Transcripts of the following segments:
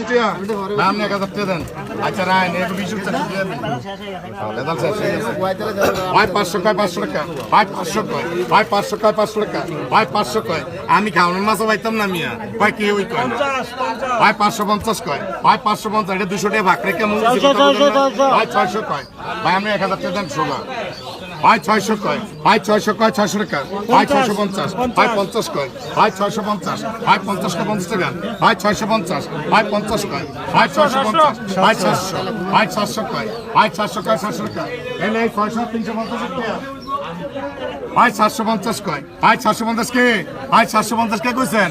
টিয়া নাম 1000 টিয়া দেন আচ্ছা রায় নে 20 টাকা দিয়ে দেন লেদাল শেষ হয়ে গেছে ভাই 500 কয় 500 টাকা ভাই 500 কয় ভাই 500 কয় 500 টাকা ভাই 500 কয় আমি খাওয়ানোর মাছও পাইতাম না মিয়া কয় কি ওই কয় না ভাই 550 কয় ভাই 550 এটা 200 টাকা ভাগ রেখে মূল ভাই 600 কয় ভাই আমি 1000 টাকা দেন শোনা ভাই 600 কয় ভাই 600 কয় 600 টাকা ভাই 650 ভাই 50 কয় ভাই 650 ভাই 50 কয় 50 টাকা ভাই 650 ভাই 50 কয় ভাই 650 ভাই 700 ভাই 700 কয় ভাই 700 কয় 700 টাকা এলে 600 350 টাকা ভাই 750 কয় ভাই 750 কে ভাই 750 কে কইছেন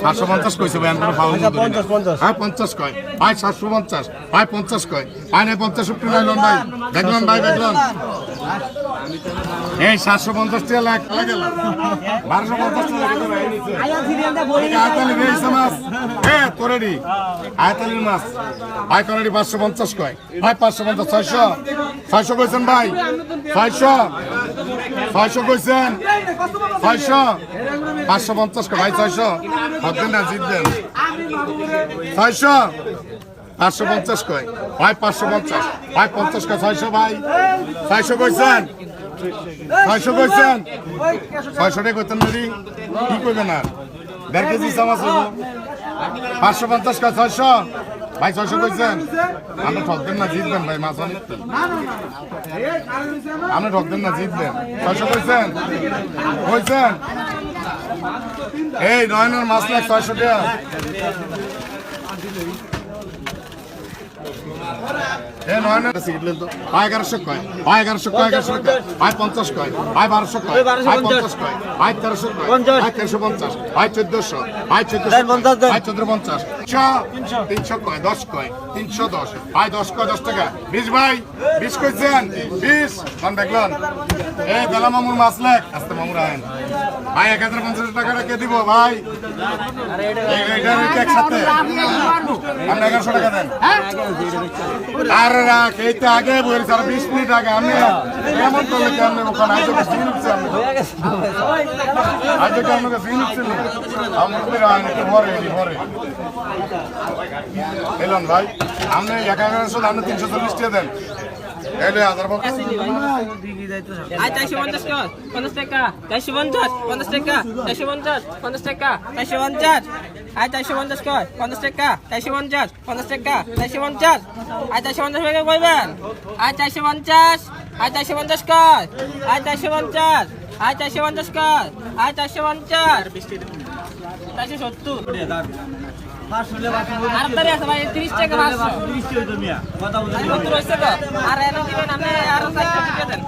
750 কইছে ভাই আমরা পাবো 50 হ্যাঁ 50 কয় ভাই 750 ভাই 50 কয় ভাই 50 উপরে লাইলন ভাই দেখলাম ভাই দেখলাম এই 750 টাকা লাখ গেল 1250 টাকা ভাই নিচে আয়াতালি বেশ মাছ এ তোরেডি আয়াতালির মাছ ভাই তোরেডি 550 কয় ভাই 550 600 600 কইছেন ভাই 600 কইছেন 600 550 কয় ভাই 600 হতেন না জিতবেন 600 550 কয় ভাই 550 ভাই 50 কয় 600 ভাই 600 কইছেন 600 কইছেন 600 টাকা কইতেন নারি কি কইবেন আর 1.5 কেজি চামচ 550 কয় 600 ভাই 600 কইছেন আমরা ঠকবেন না জিতবেন ভাই মাছ অনেক আমরা ঠকবেন না জিতবেন 600 কইছেন কইছেন এই নয়নের মাছ লাখ 600 টাকা এ নয়নের সিগলেন তো ভাই 1100 কয় ভাই 1100 কয় 1100 টাকা ভাই 50 কয় ভাই 1200 কয় ভাই 50 কয় ভাই 1300 কয় ভাই 1350 ভাই 1400 ভাই 1450 ভাই 1450 300 কয় 10 কয় 310 ভাই 10 কয় 10 টাকা 20 ভাই 20 কইছেন 20 কোন দেখলেন এই বেলা মামুর মাছ লেখ আস্তে মামুর আইন ভাই 1050 টাকাটা কে দিব ভাই এটা একসাথে আমরা 1100 টাকা দেন আরে রাখ এইটা আগে বলেছি আর 20 মিনিট আগে আমি কেমন করলে কেমন ওখানে আজ তো দিন উঠছে আমি আজ তো কেমন দিন উঠছে আমাদের আইন একটু ভরে এলাম ভাই আপনি 1100 আপনি 340 টাকা দেন এলে হাজার বল আই 450 কর 50 টাকা 450 50 টাকা 450 50 টাকা 450 আই 450 কর 50 টাকা 450 50 টাকা 450 আই 450 টাকা কইবেন আই 450 আই 450 কর আই 450 আই 450 কর আই 450 470 আর তারে আছে ভাই 30 টাকা 30 টাকা তো মিয়া কথা বলেন কত রইছে গো আর এনে দিবেন আপনি আর 4 টাকা দেন